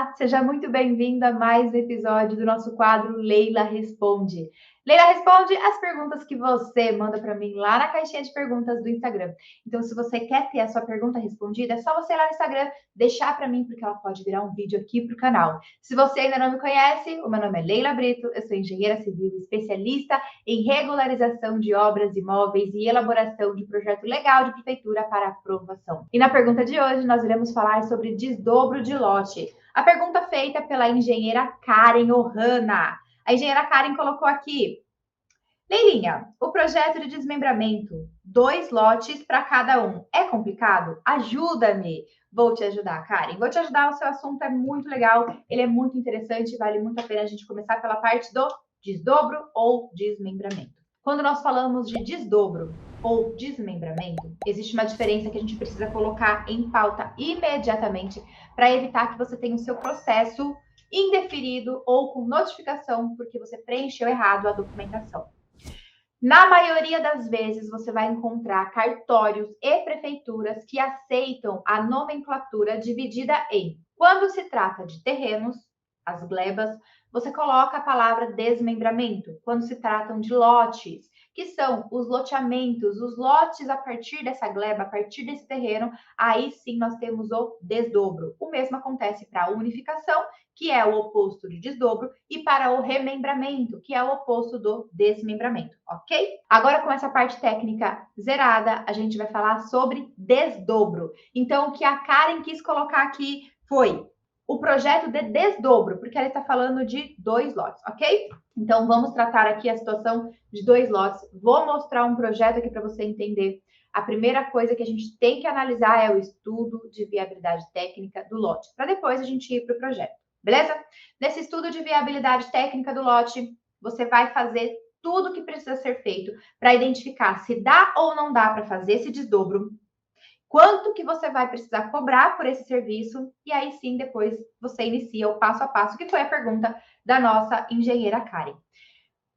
Olá, seja muito bem-vindo a mais um episódio do nosso quadro Leila Responde. Leila Responde as perguntas que você manda para mim lá na caixinha de perguntas do Instagram. Então, se você quer ter a sua pergunta respondida, é só você ir lá no Instagram deixar para mim, porque ela pode virar um vídeo aqui para o canal. Se você ainda não me conhece, o meu nome é Leila Brito, eu sou engenheira civil especialista em regularização de obras imóveis e elaboração de projeto legal de prefeitura para aprovação. E na pergunta de hoje, nós iremos falar sobre desdobro de lote. A pergunta feita pela engenheira Karen Ohana. A engenheira Karen colocou aqui: Leilinha, o projeto de desmembramento, 2 lotes para cada um, é complicado? Ajuda-me! Vou te ajudar, Karen. Vou te ajudar, o seu assunto é muito legal, ele é muito interessante, vale muito a pena a gente começar pela parte do desdobro ou desmembramento. Quando nós falamos de desdobro ou desmembramento, existe uma diferença que a gente precisa colocar em pauta imediatamente para evitar que você tenha o seu processo indeferido ou com notificação porque você preencheu errado a documentação. Na maioria das vezes, você vai encontrar cartórios e prefeituras que aceitam a nomenclatura dividida em, quando se trata de terrenos, as glebas, você coloca a palavra desmembramento. Quando se tratam de lotes, que são os loteamentos, os lotes a partir dessa gleba, a partir desse terreno, aí sim nós temos o desdobro. O mesmo acontece para a unificação, que é o oposto de desdobro, e para o remembramento, que é o oposto do desmembramento, ok? Agora, com essa parte técnica zerada, a gente vai falar sobre desdobro. Então, o que a Karen quis colocar aqui foi o projeto de desdobro, porque ela está falando de 2 lotes, ok? Então, vamos tratar aqui a situação de 2 lotes. Vou mostrar um projeto aqui para você entender. A primeira coisa que a gente tem que analisar é o estudo de viabilidade técnica do lote, para depois a gente ir para o projeto. Beleza? Nesse estudo de viabilidade técnica do lote, você vai fazer tudo o que precisa ser feito para identificar se dá ou não dá para fazer esse desdobro, quanto que você vai precisar cobrar por esse serviço, e aí sim, depois você inicia o passo a passo, que foi a pergunta da nossa engenheira Karen.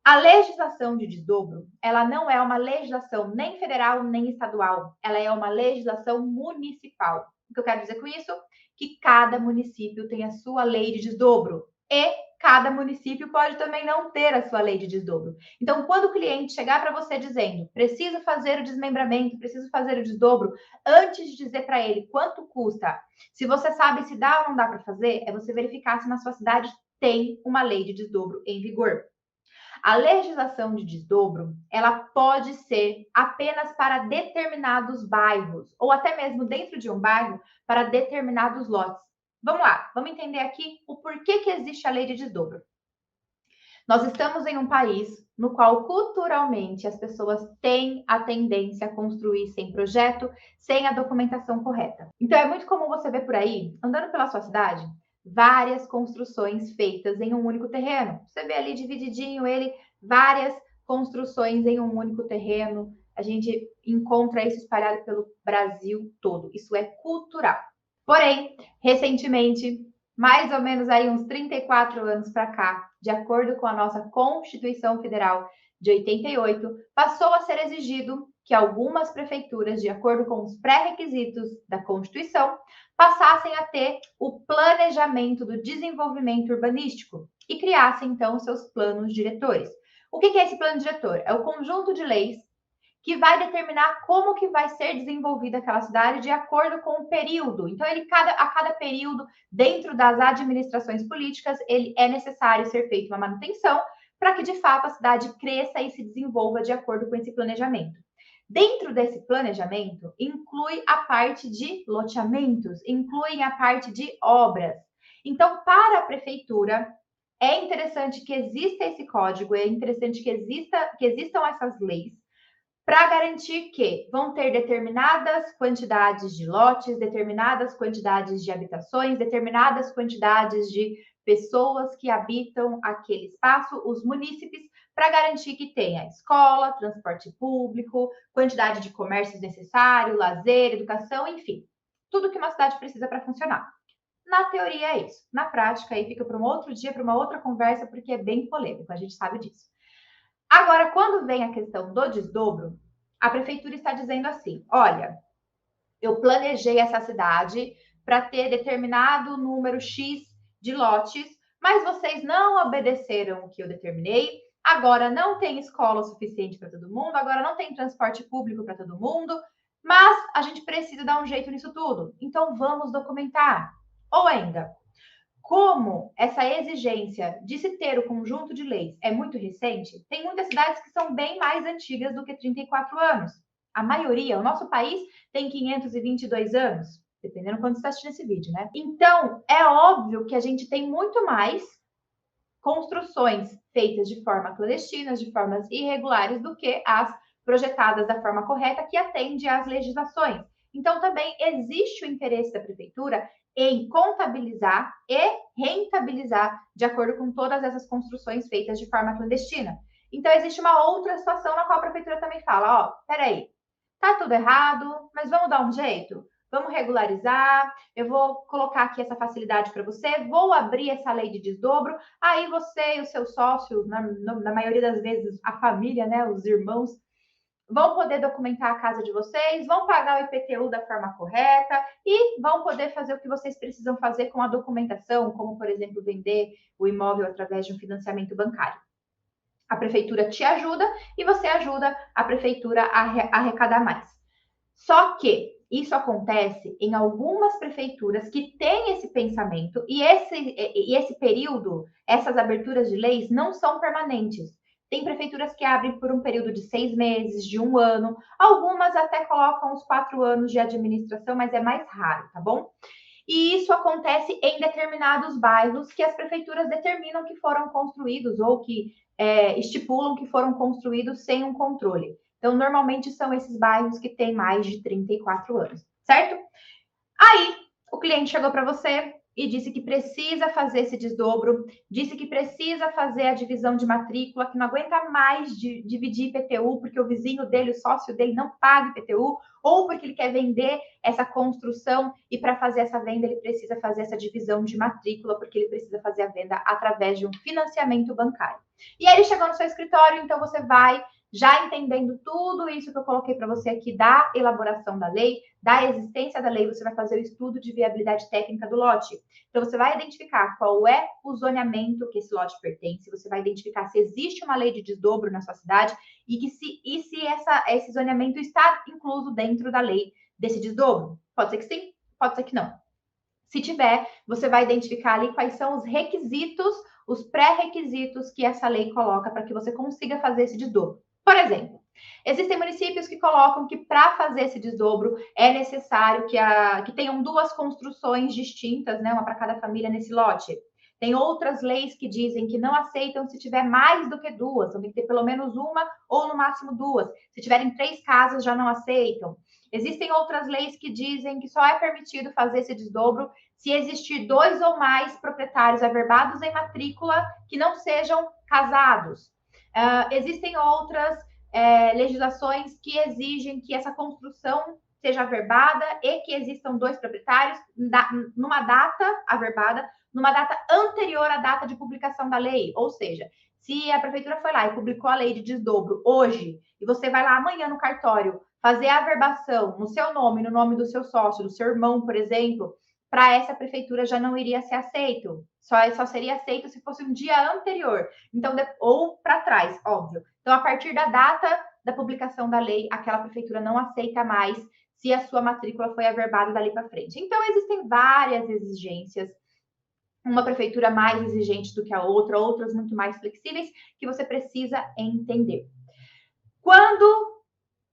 A legislação de desdobro, ela não é uma legislação nem federal nem estadual, ela é uma legislação municipal. O que eu quero dizer com isso? Que cada município tem a sua lei de desdobro e cada município pode também não ter a sua lei de desdobro. Então, quando o cliente chegar para você dizendo, preciso fazer o desmembramento, preciso fazer o desdobro, antes de dizer para ele quanto custa, se você sabe se dá ou não dá para fazer, é você verificar se na sua cidade tem uma lei de desdobro em vigor. A legislação de desdobro, ela pode ser apenas para determinados bairros, ou até mesmo dentro de um bairro, para determinados lotes. Vamos lá, vamos entender aqui o porquê que existe a lei de desdobro. Nós estamos em um país no qual culturalmente as pessoas têm a tendência a construir sem projeto, sem a documentação correta. Então é muito comum você ver por aí, andando pela sua cidade, várias construções feitas em um único terreno. Você vê ali divididinho ele, várias construções em um único terreno. A gente encontra isso espalhado pelo Brasil todo. Isso é cultural. Porém, recentemente, mais ou menos aí uns 34 anos para cá, de acordo com a nossa Constituição Federal de 88, passou a ser exigido que algumas prefeituras, de acordo com os pré-requisitos da Constituição, passassem a ter o planejamento do desenvolvimento urbanístico e criassem, então, seus planos diretores. O que é esse plano diretor? É o conjunto de leis que vai determinar como que vai ser desenvolvida aquela cidade de acordo com o período. Então, a cada período, dentro das administrações políticas, ele é necessário ser feita uma manutenção para que, de fato, a cidade cresça e se desenvolva de acordo com esse planejamento. Dentro desse planejamento, inclui a parte de loteamentos, inclui a parte de obras. Então, para a prefeitura, é interessante que exista esse código, é interessante que existam essas leis, para garantir que vão ter determinadas quantidades de lotes, determinadas quantidades de habitações, determinadas quantidades de pessoas que habitam aquele espaço, os munícipes, para garantir que tenha escola, transporte público, quantidade de comércios necessário, lazer, educação, enfim, tudo que uma cidade precisa para funcionar. Na teoria é isso. Na prática, aí fica para um outro dia, para uma outra conversa, porque é bem polêmico, a gente sabe disso. Agora, quando vem a questão do desdobro, a prefeitura está dizendo assim: olha, eu planejei essa cidade para ter determinado número X de lotes, mas vocês não obedeceram o que eu determinei, agora não tem escola suficiente para todo mundo, agora não tem transporte público para todo mundo, mas a gente precisa dar um jeito nisso tudo, então vamos documentar. Ou ainda, como essa exigência de se ter o conjunto de leis é muito recente, tem muitas cidades que são bem mais antigas do que 34 anos. A maioria, o nosso país, tem 522 anos, dependendo quando você está assistindo esse vídeo, né? Então, é óbvio que a gente tem muito mais construções feitas de forma clandestina, de formas irregulares, do que as projetadas da forma correta, que atende às legislações. Então, também existe o interesse da prefeitura em contabilizar e rentabilizar de acordo com todas essas construções feitas de forma clandestina. Então, existe uma outra situação na qual a prefeitura também fala, ó, peraí, tá tudo errado, mas vamos dar um jeito? Vamos regularizar, eu vou colocar aqui essa facilidade para você, vou abrir essa lei de desdobro, aí você e o seu sócio, na maioria das vezes a família, né, os irmãos, vão poder documentar a casa de vocês, vão pagar o IPTU da forma correta e vão poder fazer o que vocês precisam fazer com a documentação, como, por exemplo, vender o imóvel através de um financiamento bancário. A prefeitura te ajuda e você ajuda a prefeitura a arrecadar mais. Só que isso acontece em algumas prefeituras que têm esse pensamento e esse período, essas aberturas de leis não são permanentes. Tem prefeituras que abrem por um período de 6 meses, de 1 ano, algumas até colocam os 4 anos de administração, mas é mais raro, tá bom? E isso acontece em determinados bairros que as prefeituras determinam que foram construídos ou que estipulam que foram construídos sem um controle. Então, normalmente são esses bairros que têm mais de 34 anos, certo? Aí, o cliente chegou para você e disse que precisa fazer esse desdobro, disse que precisa fazer a divisão de matrícula, que não aguenta mais dividir IPTU, porque o vizinho dele, o sócio dele, não paga IPTU, ou porque ele quer vender essa construção e para fazer essa venda ele precisa fazer essa divisão de matrícula, porque ele precisa fazer a venda através de um financiamento bancário. E aí ele chegou no seu escritório, então você vai já entendendo tudo isso que eu coloquei para você aqui da elaboração da lei, da existência da lei, você vai fazer o estudo de viabilidade técnica do lote. Então, você vai identificar qual é o zoneamento que esse lote pertence, você vai identificar se existe uma lei de desdobro na sua cidade e se esse zoneamento está incluso dentro da lei desse desdobro. Pode ser que sim, pode ser que não. Se tiver, você vai identificar ali quais são os requisitos, os pré-requisitos que essa lei coloca para que você consiga fazer esse desdobro. Por exemplo, existem municípios que colocam que para fazer esse desdobro é necessário que tenham 2 construções distintas, né, uma para cada família nesse lote. Tem outras leis que dizem que não aceitam se tiver mais do que 2, então tem que ter pelo menos uma ou no máximo 2. Se tiverem 3 casas, já não aceitam. Existem outras leis que dizem que só é permitido fazer esse desdobro se existir 2 ou mais proprietários averbados em matrícula que não sejam casados. Existem outras legislações que exigem que essa construção seja averbada e que existam 2 proprietários numa data averbada, numa data anterior à data de publicação da lei. Ou seja, se a prefeitura foi lá e publicou a lei de desdobro hoje, e você vai lá amanhã no cartório fazer a averbação no seu nome, no nome do seu sócio, do seu irmão, por exemplo, para essa prefeitura já não iria ser aceito. Só seria aceito se fosse um dia anterior. Então, ou para trás, óbvio. Então, a partir da data da publicação da lei, aquela prefeitura não aceita mais se a sua matrícula foi averbada dali para frente. Então, existem várias exigências. Uma prefeitura mais exigente do que a outra, outras muito mais flexíveis, que você precisa entender. Quando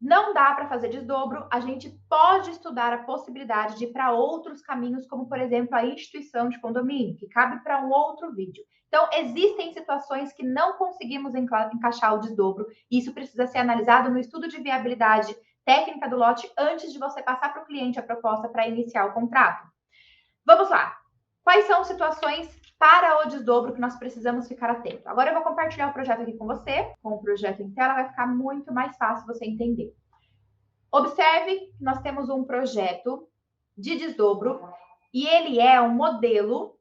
não dá para fazer desdobro, a gente pode estudar a possibilidade de ir para outros caminhos, como, por exemplo, a instituição de condomínio, que cabe para um outro vídeo. Então, existem situações que não conseguimos encaixar o desdobro, e isso precisa ser analisado no estudo de viabilidade técnica do lote antes de você passar para o cliente a proposta para iniciar o contrato. Vamos lá. Quais são situações para o desdobro que nós precisamos ficar atento? Agora eu vou compartilhar o projeto aqui com você, com o projeto em tela, vai ficar muito mais fácil você entender. Observe que nós temos um projeto de desdobro e ele é um modelo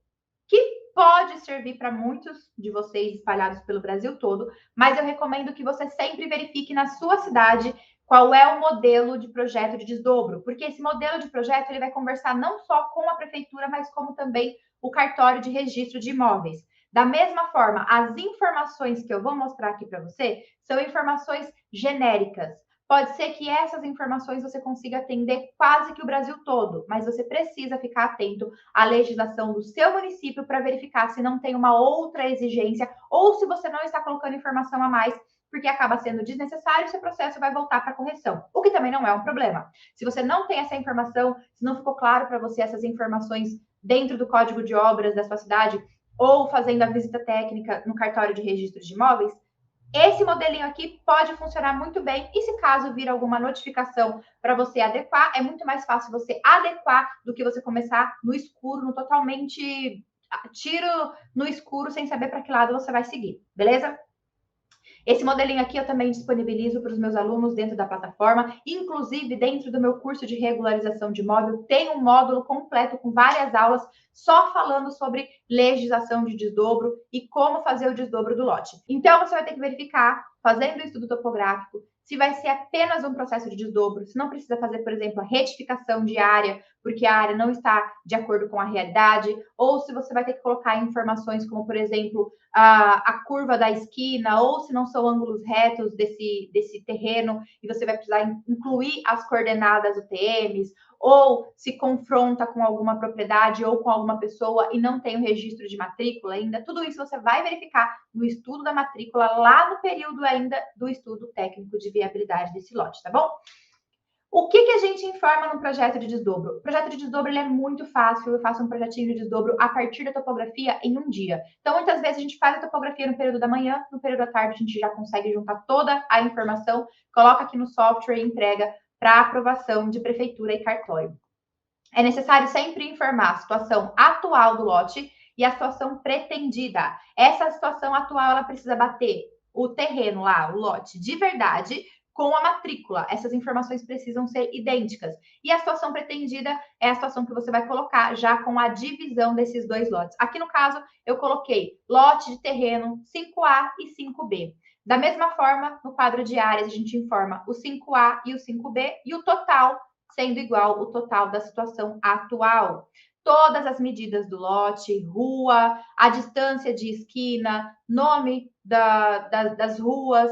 que pode servir para muitos de vocês espalhados pelo Brasil todo, mas eu recomendo que você sempre verifique na sua cidade qual é o modelo de projeto de desdobro, porque esse modelo de projeto ele vai conversar não só com a prefeitura, mas como também o cartório de registro de imóveis. Da mesma forma, as informações que eu vou mostrar aqui para você são informações genéricas. Pode ser que essas informações você consiga atender quase que o Brasil todo, mas você precisa ficar atento à legislação do seu município para verificar se não tem uma outra exigência ou se você não está colocando informação a mais, porque acaba sendo desnecessário e seu processo vai voltar para correção, o que também não é um problema. Se você não tem essa informação, se não ficou claro para você essas informações dentro do código de obras da sua cidade ou fazendo a visita técnica no cartório de registro de imóveis, esse modelinho aqui pode funcionar muito bem e se caso vir alguma notificação para você adequar, é muito mais fácil você adequar do que você começar no escuro, no totalmente tiro no escuro, sem saber para que lado você vai seguir, beleza? Esse modelinho aqui eu também disponibilizo para os meus alunos dentro da plataforma, inclusive dentro do meu curso de regularização de imóvel, tem um módulo completo com várias aulas só falando sobre legislação de desdobro e como fazer o desdobro do lote. Então você vai ter que verificar, fazendo o estudo topográfico, se vai ser apenas um processo de desdobro, se não precisa fazer, por exemplo, a retificação de área, porque a área não está de acordo com a realidade, ou se você vai ter que colocar informações como, por exemplo, a curva da esquina, ou se não são ângulos retos desse terreno, e você vai precisar incluir as coordenadas UTMs, ou se confronta com alguma propriedade ou com alguma pessoa e não tem o registro de matrícula ainda, tudo isso você vai verificar no estudo da matrícula, lá no período ainda do estudo técnico de viabilidade desse lote, tá bom? O que a gente informa no projeto de desdobro? O projeto de desdobro ele é muito fácil, eu faço um projetinho de desdobro a partir da topografia em um dia. Então, muitas vezes a gente faz a topografia no período da manhã, no período da tarde a gente já consegue juntar toda a informação, coloca aqui no software e entrega para aprovação de prefeitura e cartório. É necessário sempre informar a situação atual do lote e a situação pretendida. Essa situação atual, ela precisa bater o terreno lá, o lote, de verdade, com a matrícula. Essas informações precisam ser idênticas. E a situação pretendida é a situação que você vai colocar já com a divisão desses dois lotes. Aqui no caso, eu coloquei lote de terreno 5A e 5B. Da mesma forma, no quadro de áreas, a gente informa o 5A e o 5B e o total sendo igual o total da situação atual. Todas as medidas do lote, rua, a distância de esquina, nome das ruas,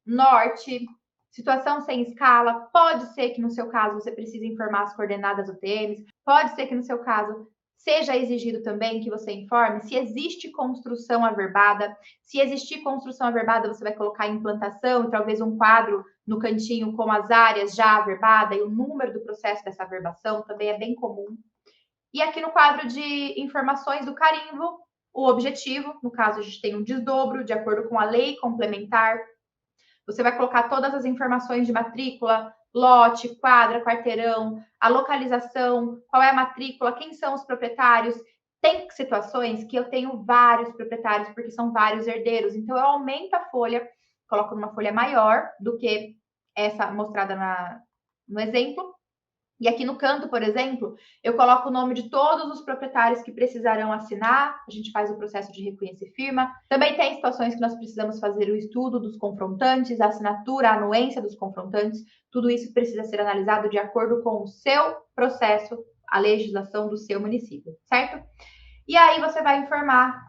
norte, situação sem escala. Pode ser que no seu caso você precise informar as coordenadas UTMs, pode ser que no seu caso seja exigido também que você informe se existe construção averbada. Se existir construção averbada, você vai colocar implantação e talvez um quadro no cantinho com as áreas já averbada e o número do processo dessa averbação, também é bem comum. E aqui no quadro de informações do carimbo, o objetivo, no caso a gente tem um desdobro de acordo com a lei complementar. Você vai colocar todas as informações de matrícula, lote, quadra, quarteirão, a localização, qual é a matrícula, quem são os proprietários. Tem situações que eu tenho vários proprietários, porque são vários herdeiros. Então, eu aumento a folha, coloco numa folha maior do que essa mostrada no exemplo. E aqui no canto, por exemplo, eu coloco o nome de todos os proprietários que precisarão assinar, a gente faz o processo de reconhecer firma. Também tem situações que nós precisamos fazer o estudo dos confrontantes, a assinatura, a anuência dos confrontantes, tudo isso precisa ser analisado de acordo com o seu processo, a legislação do seu município, certo? E aí você vai informar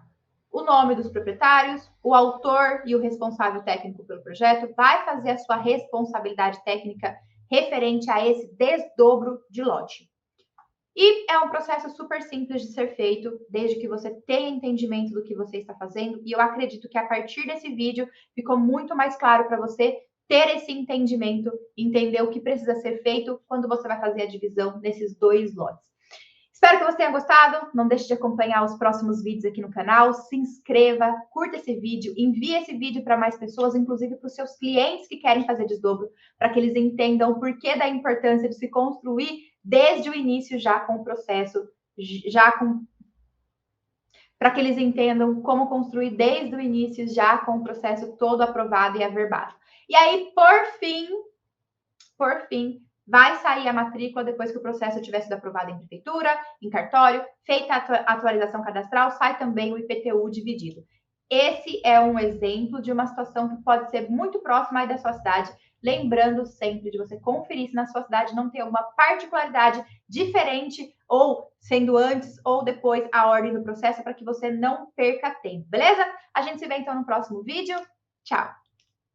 o nome dos proprietários, o autor e o responsável técnico pelo projeto, vai fazer a sua responsabilidade técnica referente a esse desdobro de lote. E é um processo super simples de ser feito, desde que você tenha entendimento do que você está fazendo. E eu acredito que a partir desse vídeo ficou muito mais claro para você ter esse entendimento, entender o que precisa ser feito quando você vai fazer a divisão nesses dois lotes. Espero que você tenha gostado. Não deixe de acompanhar os próximos vídeos aqui no canal. Se inscreva, curta esse vídeo, envie esse vídeo para mais pessoas, inclusive para os seus clientes que querem fazer desdobro, para que eles entendam o porquê da importância de se construir desde o início já com o processo, para que eles entendam como construir desde o início já com o processo todo aprovado e averbado. E aí, por fim, vai sair a matrícula depois que o processo tiver sido aprovado em prefeitura, em cartório, feita a atualização cadastral, sai também o IPTU dividido. Esse é um exemplo de uma situação que pode ser muito próxima aí da sua cidade. Lembrando sempre de você conferir se na sua cidade não tem alguma particularidade diferente, ou sendo antes ou depois a ordem do processo, para que você não perca tempo, beleza? A gente se vê então no próximo vídeo. Tchau!